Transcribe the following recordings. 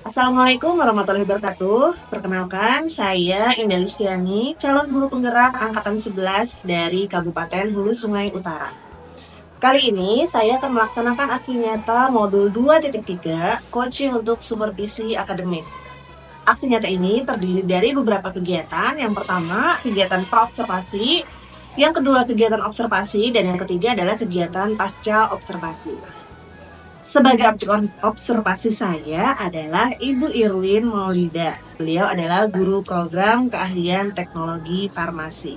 Assalamualaikum warahmatullahi wabarakatuh. Perkenalkan, saya Indah Listiani, calon guru penggerak Angkatan 11 dari Kabupaten Hulu Sungai Utara. Kali ini saya akan melaksanakan aksi nyata modul 2.3 coaching untuk supervisi akademik. Aksi nyata ini terdiri dari beberapa kegiatan. Yang pertama, kegiatan praobservasi, yang kedua kegiatan observasi, dan yang ketiga adalah kegiatan pasca observasi. Sebagai objek observasi saya adalah Ibu Irwin Maulida. Beliau adalah guru program keahlian teknologi farmasi.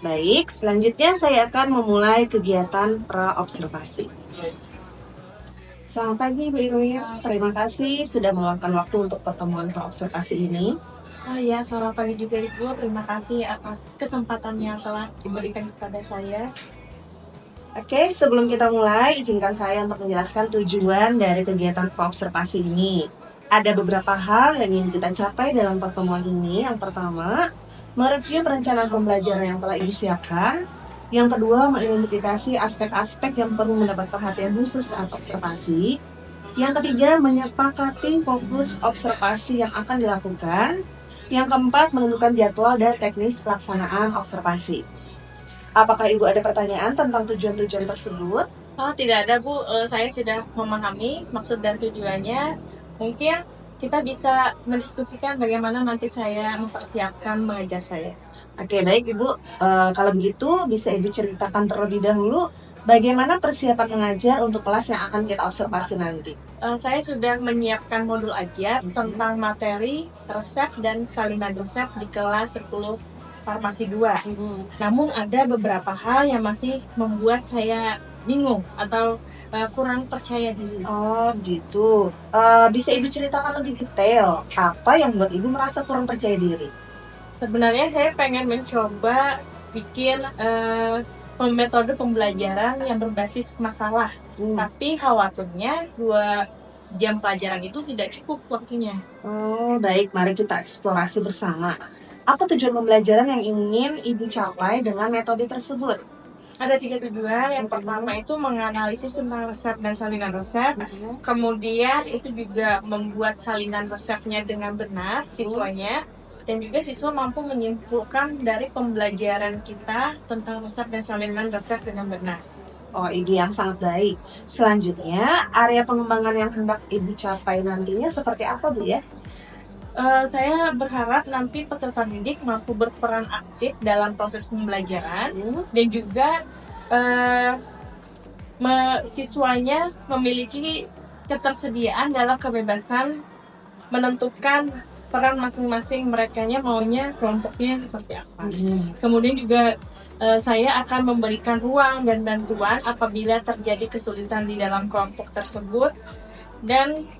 Baik, selanjutnya saya akan memulai kegiatan pra-observasi. Selamat pagi Bu Irwin, terima kasih sudah meluangkan waktu untuk pertemuan pra-observasi ini. Oh iya, selamat pagi juga Ibu. Terima kasih atas kesempatan yang telah diberikan kepada saya. Oke, sebelum kita mulai, izinkan saya untuk menjelaskan tujuan dari kegiatan observasi ini. Ada beberapa hal yang ingin kita capai dalam pertemuan ini. Yang pertama, mereview perencanaan pembelajaran yang telah Ibu siapkan. Yang kedua, mengidentifikasi aspek-aspek yang perlu mendapat perhatian khusus saat observasi. Yang ketiga, menyepakati fokus observasi yang akan dilakukan. Yang keempat, menentukan jadwal dan teknis pelaksanaan observasi. Apakah Ibu ada pertanyaan tentang tujuan-tujuan tersebut? Oh, tidak ada Bu, saya sudah memahami maksud dan tujuannya. Mungkin kita bisa mendiskusikan bagaimana nanti saya mempersiapkan mengajar saya. Oke, baik Ibu. Kalau begitu, bisa Ibu ceritakan terlebih dahulu bagaimana persiapan mengajar untuk kelas yang akan kita observasi nanti. Saya sudah menyiapkan modul ajar tentang materi, resep, dan salinan resep di kelas 10 Farmasi 2. Namun ada beberapa hal yang masih membuat saya bingung atau kurang percaya diri. Oh gitu. Bisa Ibu ceritakan lebih detail apa yang membuat Ibu merasa kurang percaya diri? Sebenarnya saya pengen mencoba bikin metode pembelajaran yang berbasis masalah. Tapi khawatirnya 2 jam pelajaran itu tidak cukup waktunya. Oh baik, mari kita eksplorasi bersama. Apa tujuan pembelajaran yang ingin Ibu capai dengan metode tersebut? Ada 3 tujuan. Yang pertama itu menganalisis tentang resep dan salinan resep. Kemudian itu juga membuat salinan resepnya dengan benar siswanya. Dan juga siswa mampu menyimpulkan dari pembelajaran kita tentang resep dan salinan resep dengan benar. Oh, ide yang sangat baik. Selanjutnya, area pengembangan yang hendak Ibu capai nantinya seperti apa, Bu ya? Saya berharap nanti peserta didik mampu berperan aktif dalam proses pembelajaran dan juga siswanya memiliki ketersediaan dalam kebebasan menentukan peran masing-masing, merekanya maunya kelompoknya seperti apa. Kemudian juga saya akan memberikan ruang dan bantuan apabila terjadi kesulitan di dalam kelompok tersebut dan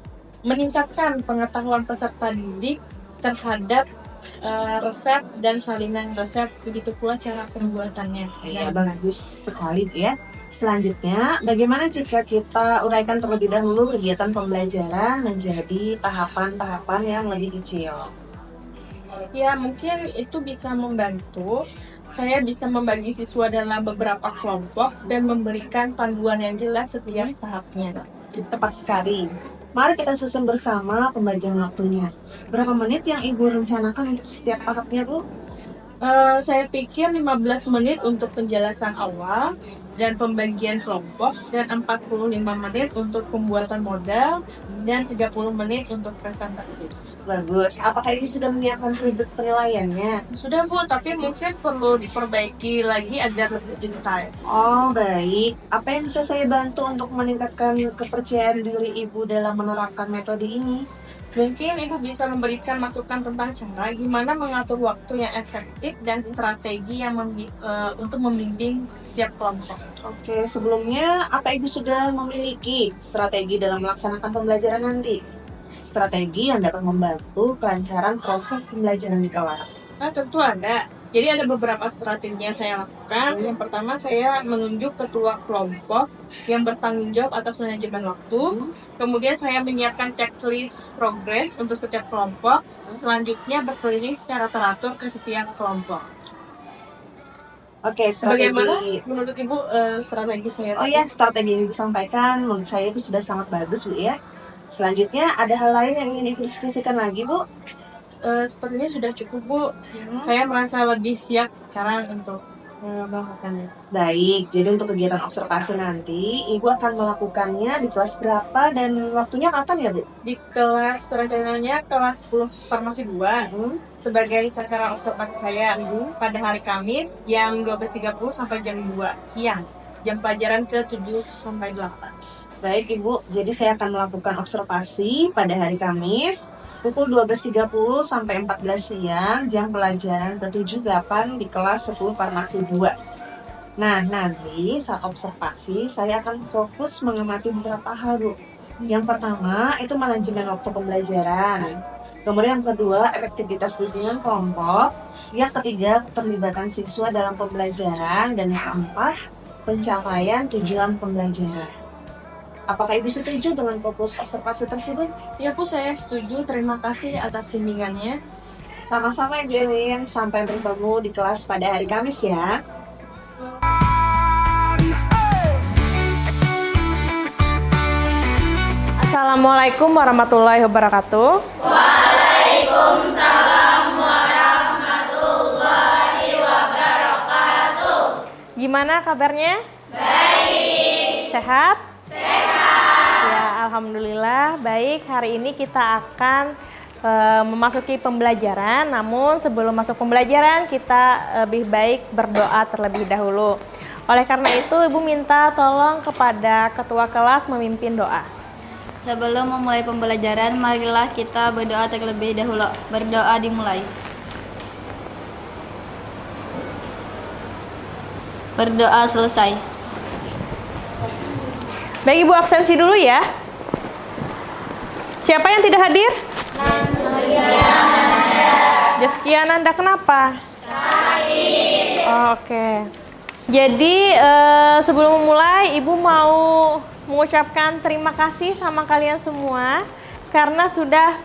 meningkatkan pengetahuan peserta didik terhadap resep dan salinan resep, begitu pula cara pembuatannya. Ya, bagus sekali ya. Selanjutnya, bagaimana jika kita uraikan terlebih dahulu kegiatan pembelajaran menjadi tahapan-tahapan yang lebih kecil? Ya, mungkin itu bisa membantu. Saya bisa membagi siswa dalam beberapa kelompok dan memberikan panduan yang jelas setiap tahapnya. Tepat sekali. Mari kita susun bersama pembagian waktunya. Berapa menit yang Ibu rencanakan untuk setiap tahapnya, Bu? Saya pikir 15 menit untuk penjelasan awal dan pembagian kelompok, dan 45 menit untuk pembuatan modal, dan 30 menit untuk presentasi. Bagus. Apakah Ibu sudah menyiapkan ribet penilaiannya? Sudah Bu, tapi mungkin perlu diperbaiki lagi agar lebih detail. Oh, baik. Apa yang bisa saya bantu untuk meningkatkan kepercayaan diri Ibu dalam menerapkan metode ini? Mungkin Ibu bisa memberikan masukan tentang cara gimana mengatur waktu yang efektif dan strategi yang untuk membimbing setiap kelompok. Oke, sebelumnya apa Ibu sudah memiliki strategi dalam melaksanakan pembelajaran nanti? Strategi yang dapat membantu kelancaran proses pembelajaran di kelas. Tentu ada. Jadi ada beberapa strategi yang saya lakukan. Yang pertama, saya menunjuk ketua kelompok yang bertanggung jawab atas manajemen waktu. Kemudian saya menyiapkan checklist progres untuk setiap kelompok. Selanjutnya berkeliling secara teratur ke setiap kelompok. Oke, strategi. Bagaimana menurut Ibu strategi saya? Oh ya, strategi yang Ibu sampaikan menurut saya itu sudah sangat bagus, Bu ya. Selanjutnya ada hal lain yang ingin Ibu diskusikan lagi, Bu? Sepertinya sudah cukup, Bu. Saya merasa lebih siap sekarang untuk melakukannya. Baik, jadi untuk kegiatan observasi nanti, Ibu akan melakukannya di kelas berapa dan waktunya kapan ya, Bu? Di kelas rencananya kelas 10 farmasi 2 sebagai sasaran observasi saya pada hari Kamis jam 12.30 sampai jam 2 siang. Jam pelajaran ke 7 sampai 8. Baik, Ibu. Jadi saya akan melakukan observasi pada hari Kamis pukul 12.30 sampai 14 siang, jam pelajaran ke-7-8 di kelas 10 farmasi 2. Nah, nanti saat observasi saya akan fokus mengamati beberapa hal, Bu. Yang pertama itu manajemen waktu pembelajaran. Kemudian yang kedua, efektivitas bimbingan kelompok. Yang ketiga, keterlibatan siswa dalam pembelajaran. Dan yang keempat, pencapaian tujuan pembelajaran. Apakah Ibu setuju dengan fokus observasi tersebut? Ya, Bu, saya setuju. Terima kasih atas bimbingannya. Sama-sama, Ibu Elin. Sampai bertemu di kelas pada hari Kamis ya. Assalamualaikum warahmatullahi wabarakatuh. Waalaikumsalam warahmatullahi wabarakatuh. Gimana kabarnya? Baik. Sehat? Sehat. Ya, alhamdulillah baik. Hari ini kita akan memasuki pembelajaran. Namun sebelum masuk pembelajaran kita lebih baik berdoa terlebih dahulu. Oleh karena itu Ibu minta tolong kepada ketua kelas memimpin doa. Sebelum memulai pembelajaran, marilah kita berdoa terlebih dahulu. Berdoa dimulai. Berdoa selesai. Baik, Ibu absensi dulu ya. Siapa yang tidak hadir? Jaskiananda, kenapa? Sakit. Oke. Jadi sebelum memulai, Ibu mau mengucapkan terima kasih sama kalian semua karena sudah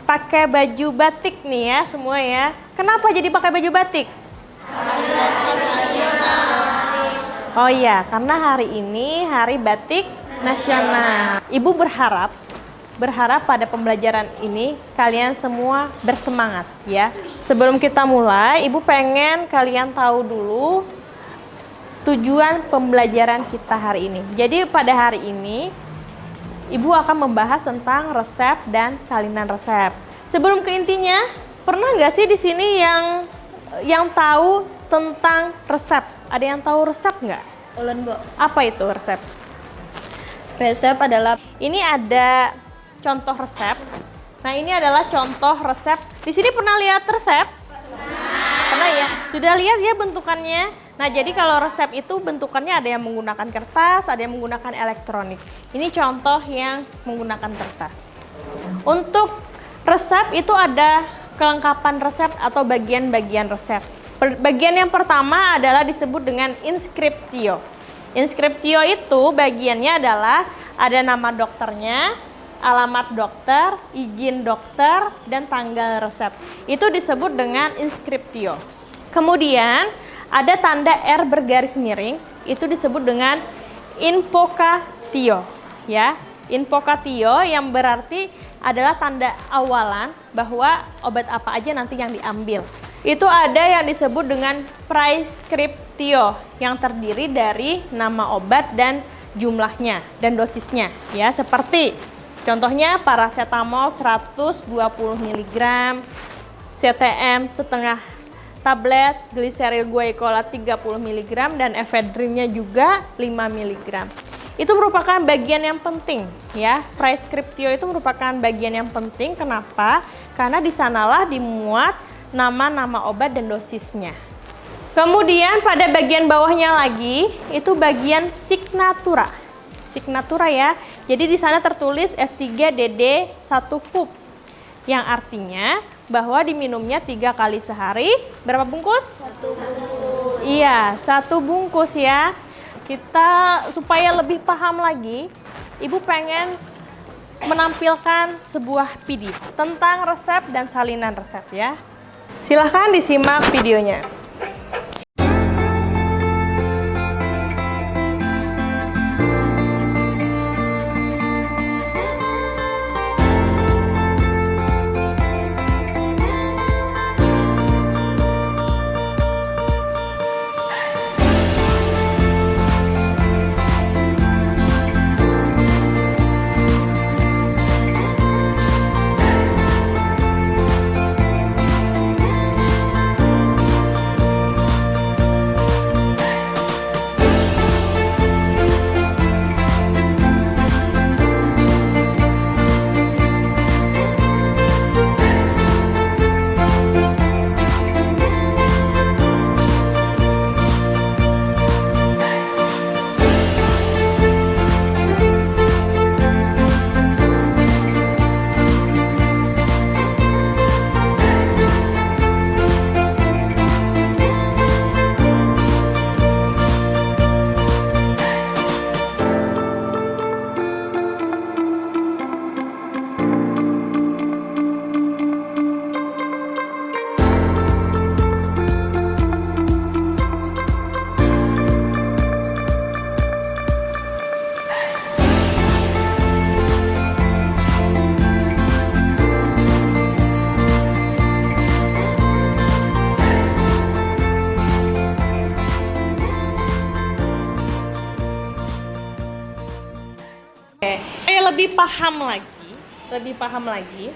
pakai baju batik nih ya semua ya. Kenapa jadi pakai baju batik? Oh iya, karena hari ini hari batik nasional. Ibu berharap pada pembelajaran ini kalian semua bersemangat ya. Sebelum kita mulai, Ibu pengen kalian tahu dulu tujuan pembelajaran kita hari ini. Jadi pada hari ini Ibu akan membahas tentang resep dan salinan resep. Sebelum ke intinya, pernah nggak sih di sini yang tahu tentang resep? Ada yang tahu resep nggak? Ulun, Bu. Apa itu resep? Resep adalah Ini ada contoh resep. Nah, ini adalah contoh resep. Di sini pernah lihat resep? Pernah ya? Sudah lihat ya bentukannya? Nah, jadi kalau resep itu bentukannya ada yang menggunakan kertas, ada yang menggunakan elektronik. Ini contoh yang menggunakan kertas. Untuk resep itu ada kelengkapan resep atau bagian-bagian resep. Bagian yang pertama adalah disebut dengan inskriptio. Inskriptio itu bagiannya adalah ada nama dokternya, alamat dokter, izin dokter, dan tanggal resep. Itu disebut dengan inskriptio. Kemudian ada tanda R bergaris miring, itu disebut dengan invocatio, ya. Invocatio yang berarti adalah tanda awalan bahwa obat apa aja nanti yang diambil. Itu ada yang disebut dengan prescriptio yang terdiri dari nama obat dan jumlahnya dan dosisnya, ya. Seperti contohnya paracetamol 120 mg, CTM setengah tablet, gliseril guaicola 30 mg, dan efedrinnya juga 5 mg. Itu merupakan bagian yang penting ya. Preskriptio itu merupakan bagian yang penting. Kenapa? Karena di sanalah dimuat nama-nama obat dan dosisnya. Kemudian pada bagian bawahnya lagi itu bagian signatura. Signatura ya. Jadi di sana tertulis S3DD 1 pup. Yang artinya bahwa diminumnya 3 kali sehari. Berapa bungkus? 1 bungkus. Iya, 1 bungkus ya. Kita supaya lebih paham lagi, Ibu pengen menampilkan sebuah video tentang resep dan salinan resep ya. Silahkan disimak videonya. paham lagi,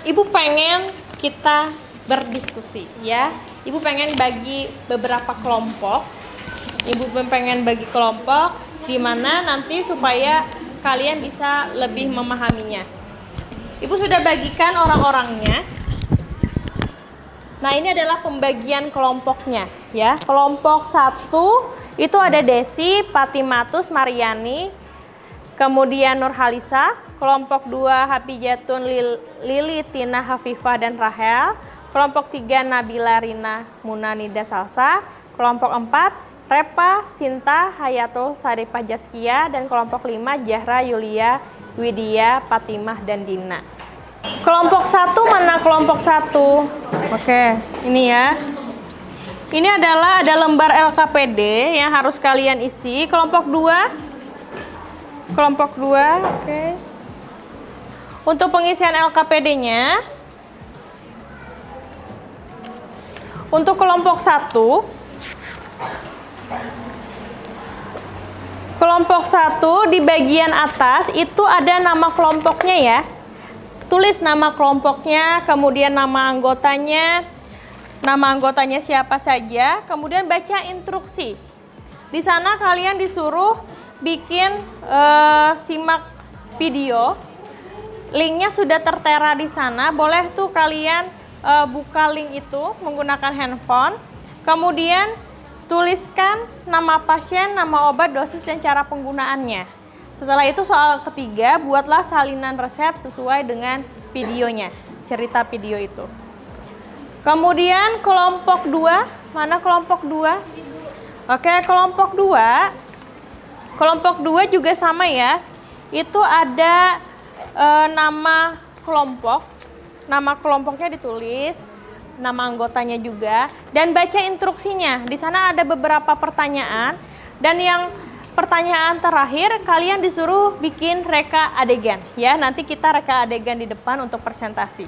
Ibu pengen kita berdiskusi ya. Ibu pengen bagi beberapa kelompok. Ibu pengen bagi kelompok di mana nanti supaya kalian bisa lebih memahaminya. Ibu sudah bagikan orang-orangnya. Nah, ini adalah pembagian kelompoknya ya. Kelompok 1 itu ada Desi, Patimatus, Mariani, kemudian Nurhalisa. Kelompok 2 Hafijatun, Lili, Tina, Hafifah, dan Rahel. Kelompok 3 Nabila, Rina, Muna, Nida, Salsa. Kelompok 4 Repa, Sinta, Hayatul, Sarifah, Jaskia. Dan kelompok 5 Jahra, Yulia, Widya, Fatimah, dan Dina. Kelompok 1 mana kelompok 1? Oke, ini ya. Ini adalah ada lembar LKPD yang harus kalian isi. Kelompok 2. Kelompok 2, oke. Untuk pengisian LKPD-nya, untuk kelompok 1, di bagian atas itu ada nama kelompoknya ya. Tulis nama kelompoknya, kemudian nama anggotanya siapa saja, kemudian baca instruksi. Di sana kalian disuruh bikin simak video. Linknya sudah tertera di sana. Boleh tuh kalian buka link itu menggunakan handphone. Kemudian tuliskan nama pasien, nama obat, dosis, dan cara penggunaannya. Setelah itu soal ketiga, buatlah salinan resep sesuai dengan videonya, cerita video itu. Kemudian kelompok 2, mana kelompok 2? Oke, kelompok 2. Kelompok 2 juga sama ya. Itu ada nama kelompok. Nama kelompoknya ditulis, nama anggotanya juga, dan baca instruksinya. Di sana ada beberapa pertanyaan, dan yang pertanyaan terakhir kalian disuruh bikin reka adegan ya. Nanti kita reka adegan di depan untuk presentasi.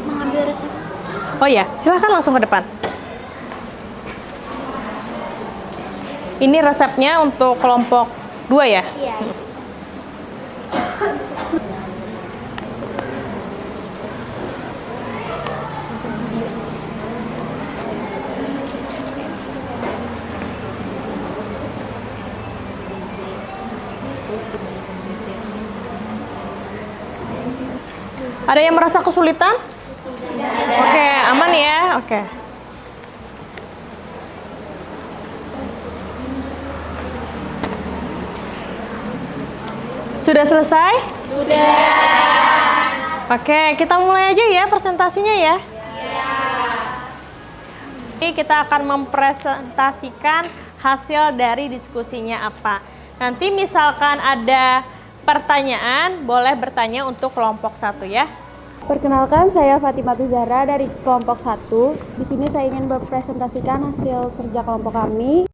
Mengambil resep. Oh ya, silahkan langsung ke depan. Ini resepnya untuk kelompok 2 ya? Iya. Ada yang merasa kesulitan? Oke, aman ya? Oke. Sudah selesai? Sudah. Oke, kita mulai aja ya presentasinya ya. Ini kita akan mempresentasikan hasil dari diskusinya apa. Nanti misalkan ada pertanyaan, boleh bertanya untuk kelompok 1 ya. Perkenalkan, saya Fatimatus Zahra dari kelompok 1. Di sini saya ingin mempresentasikan hasil kerja kelompok kami.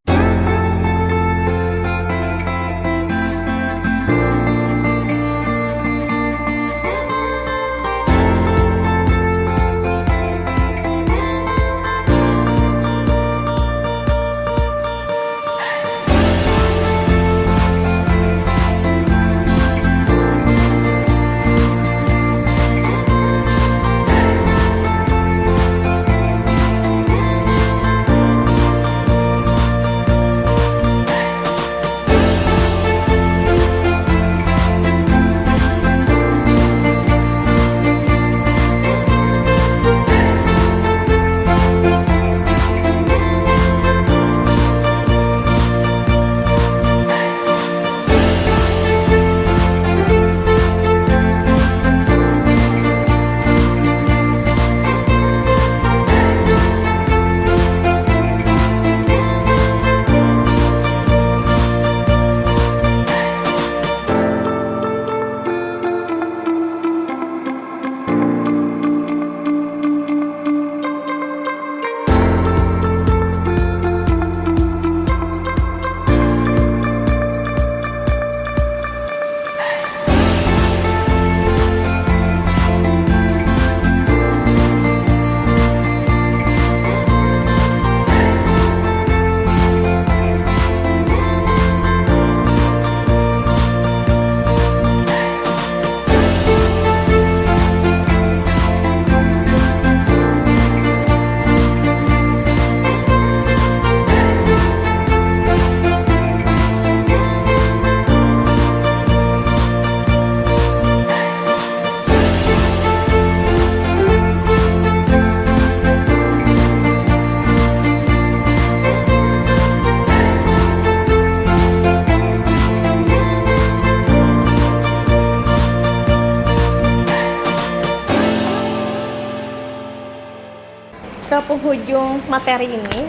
ujung materi ini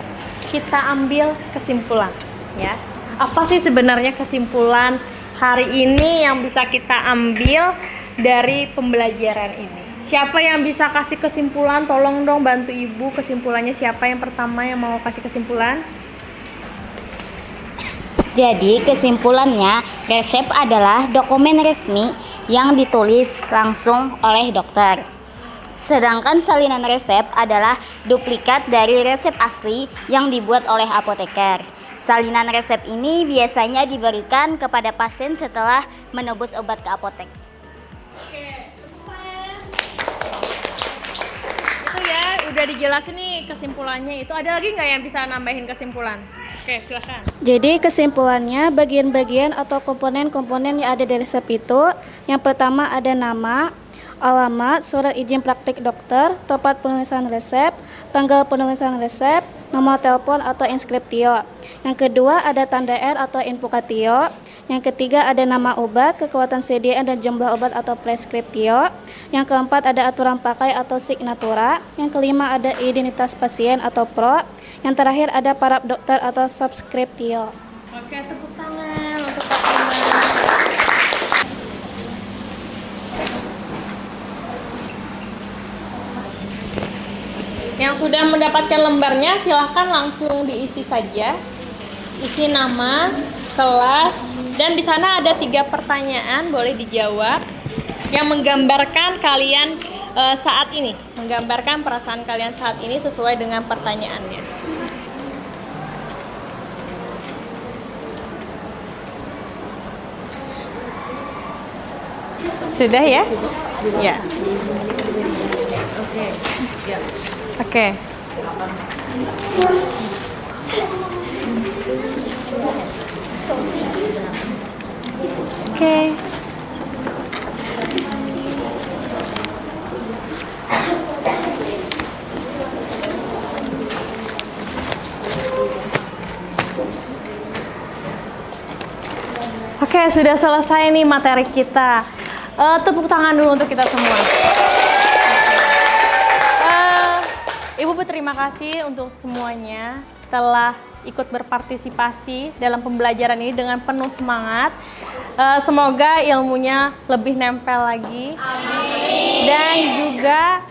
kita ambil kesimpulan ya. Apa sih sebenarnya kesimpulan hari ini yang bisa kita ambil dari pembelajaran ini? Siapa yang bisa kasih kesimpulan? Tolong dong bantu Ibu kesimpulannya. Siapa yang pertama yang mau kasih kesimpulan? Jadi kesimpulannya, resep adalah dokumen resmi yang ditulis langsung oleh dokter. Sedangkan salinan resep adalah duplikat dari resep asli yang dibuat oleh apoteker. Salinan resep ini biasanya diberikan kepada pasien setelah menebus obat ke apotek. Itu ya, udah dijelasin nih kesimpulannya. Itu ada lagi nggak yang bisa nambahin kesimpulan? Oke, silakan. Jadi kesimpulannya bagian-bagian atau komponen-komponen yang ada di resep itu, yang pertama ada nama, alamat, surat izin praktik dokter, tempat penulisan resep, tanggal penulisan resep, nomor telepon atau inskriptio. Yang kedua ada tanda R atau invokatio. Yang ketiga ada nama obat, kekuatan CDN dan jumlah obat atau preskriptio. Yang keempat ada aturan pakai atau signatura. Yang kelima ada identitas pasien atau PRO. Yang terakhir ada paraf dokter atau subskriptio. Oke, tepuk tangan untuk Fatima. Yang sudah mendapatkan lembarnya silahkan langsung diisi saja. Isi nama, kelas, dan di sana ada 3 pertanyaan boleh dijawab yang menggambarkan kalian saat ini, menggambarkan perasaan kalian saat ini sesuai dengan pertanyaannya. Sudah ya? Ya. Oke. Oke. Oke, sudah selesai nih materi kita. Tepuk tangan dulu untuk kita semua. Ibu berterima kasih untuk semuanya telah ikut berpartisipasi dalam pembelajaran ini dengan penuh semangat. Semoga ilmunya lebih nempel lagi. Amin. Dan juga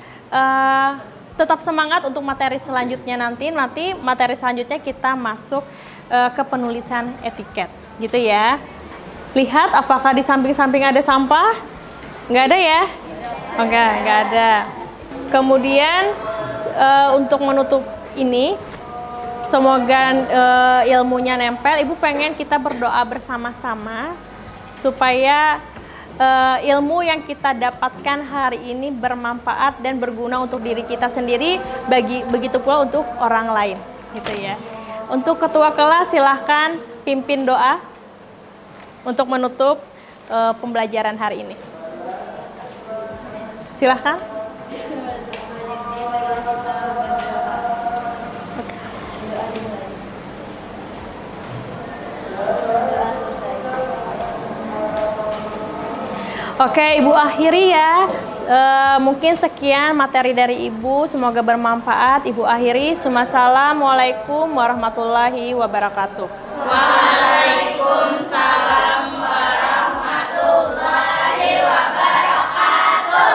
tetap semangat untuk materi selanjutnya nanti materi selanjutnya kita masuk ke penulisan etiket, gitu ya. Lihat apakah di samping-samping ada sampah? Nggak ada ya? Oke, nggak ada. Kemudian untuk menutup ini, semoga ilmunya nempel. Ibu pengen kita berdoa bersama-sama supaya ilmu yang kita dapatkan hari ini bermanfaat dan berguna untuk diri kita sendiri, begitu pula untuk orang lain, gitu ya. Untuk ketua kelas silahkan pimpin doa untuk menutup pembelajaran hari ini. Silahkan. Oke, Ibu akhiri ya. Mungkin sekian materi dari Ibu, semoga bermanfaat. Ibu akhiri. Assalamualaikum warahmatullahi wabarakatuh. Waalaikumsalam warahmatullahi wabarakatuh.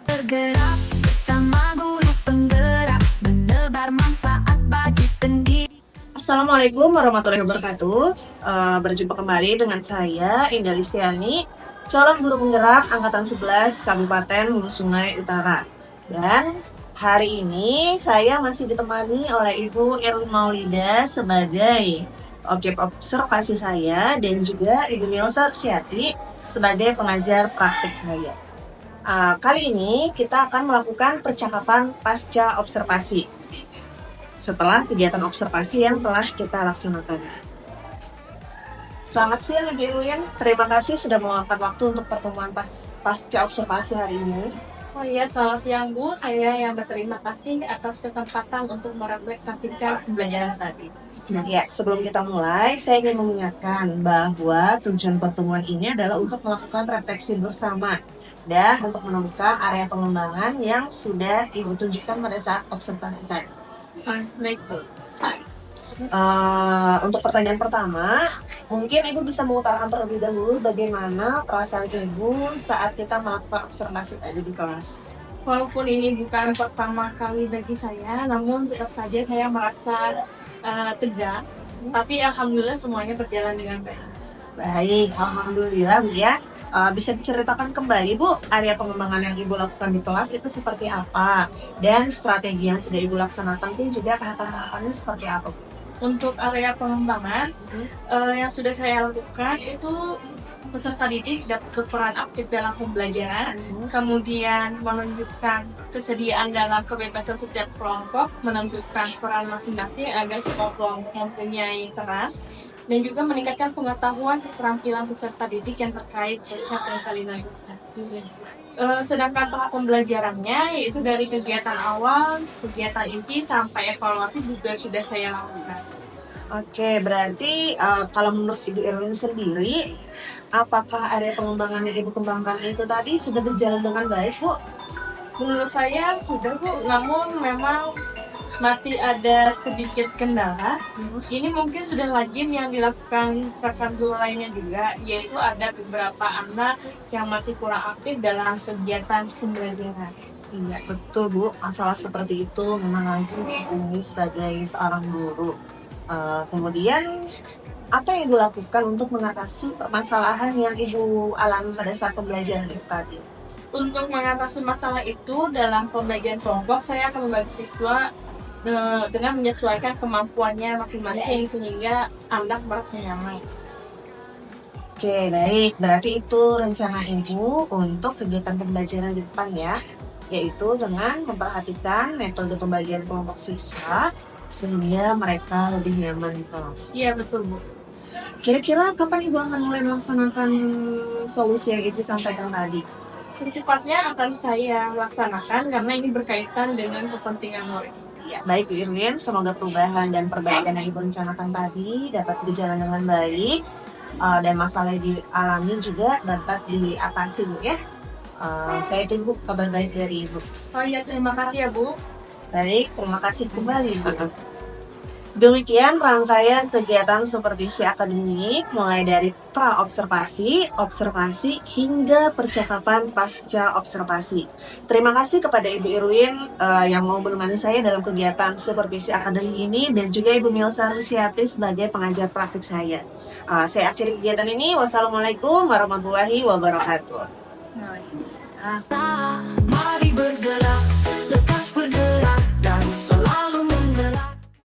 Bergerak bersama guru penggerak, menebar manfaat bagi pendidik. Assalamualaikum warahmatullahi wabarakatuh. Berjumpa kembali dengan saya, Indah Listiani, calon guru penggerak Angkatan 11 Kabupaten Hulu Sungai Utara. Dan hari ini saya masih ditemani oleh Ibu Erlin Maulida sebagai objek observasi saya dan juga Ibu Nilsa Arsiati sebagai pengajar praktik saya. Kali ini kita akan melakukan percakapan pasca observasi setelah kegiatan observasi yang telah kita laksanakan. Selamat siang Ibu Irwin, terima kasih sudah meluangkan waktu untuk pertemuan pasca observasi hari ini. Oh iya, selamat siang Bu. Saya yang berterima kasih atas kesempatan untuk merefleksikan pembelajaran tadi. Ya, sebelum kita mulai, saya ingin mengingatkan bahwa tujuan pertemuan ini adalah untuk melakukan refleksi bersama dan untuk menemukan area pengembangan yang sudah Ibu tunjukkan pada saat observasi tadi. Baik Bu. Untuk pertanyaan pertama, mungkin Ibu bisa mengutarakan terlebih dahulu bagaimana perasaan Ibu saat kita melakukan observasi tadi di kelas. Walaupun ini bukan pertama kali bagi saya, namun tetap saja saya merasa tegang. Tapi alhamdulillah semuanya berjalan dengan baik. Baik, alhamdulillah Bu ya. Bisa diceritakan kembali Bu, area pengembangan yang Ibu lakukan di kelas itu seperti apa? Dan strategi yang sudah Ibu laksanakan pun juga tahapan-tahapannya seperti apa Bu? Untuk area pengembangan yang sudah saya lakukan itu peserta didik dapat berperan aktif dalam pembelajaran, kemudian menunjukkan kesediaan dalam kebebasan setiap kelompok, menentukan peran masing-masing agar semua kelompok mempunyai peran, dan juga meningkatkan pengetahuan keterampilan peserta didik yang terkait resep dan salinan resep. Sedangkan tahap pembelajarannya yaitu dari kegiatan awal, kegiatan inti sampai evaluasi juga sudah saya lakukan. Oke, berarti kalau menurut Ibu Irwin sendiri, apakah area pengembangan yang Ibu kembangkan itu tadi sudah berjalan dengan baik Bu? Menurut saya sudah Bu, namun memang masih ada sedikit kendala. Ini mungkin sudah lazim yang dilakukan rekan guru lainnya juga, yaitu ada beberapa anak yang masih kurang aktif dalam kegiatan pembelajaran. Iya, betul Bu. Masalah seperti itu memang lazim ditemui sebagai seorang guru. Kemudian, apa yang Ibu lakukan untuk mengatasi permasalahan yang Ibu alami pada saat pembelajaran itu tadi? Untuk mengatasi masalah itu dalam pembagian kelompok, saya akan membagi siswa dengan menyesuaikan kemampuannya masing-masing sehingga anak merasa nyaman. Oke, baik. Berarti itu rencana Ibu untuk kegiatan pembelajaran di depan ya, yaitu dengan memperhatikan metode pembagian kelompok siswa sehingga mereka lebih nyaman di kelas. Iya betul Bu. Kira-kira kapan Ibu akan mulai melaksanakan solusi yang Ibu sampaikan tadi? Secepatnya akan saya laksanakan karena ini berkaitan dengan kepentingan murid. Ya, baik Bu Irwin, semoga perubahan dan perbaikan yang Ibu rencanakan tadi dapat berjalan dengan baik dan masalah yang dialami juga dapat diatasi Bu ya. Saya tunggu kabar baik dari Ibu. Oh iya, terima kasih ya Bu. Baik, terima kasih kembali Bu. Demikian rangkaian kegiatan supervisi akademik mulai dari pra-observasi, observasi, hingga percakapan pasca observasi. Terima kasih kepada Ibu Irwin yang mau menemani saya dalam kegiatan supervisi akademik ini dan juga Ibu Milsa Rusiati sebagai pengajar praktik saya. Saya akhiri kegiatan ini. Wassalamualaikum warahmatullahi wabarakatuh. Mari bergerak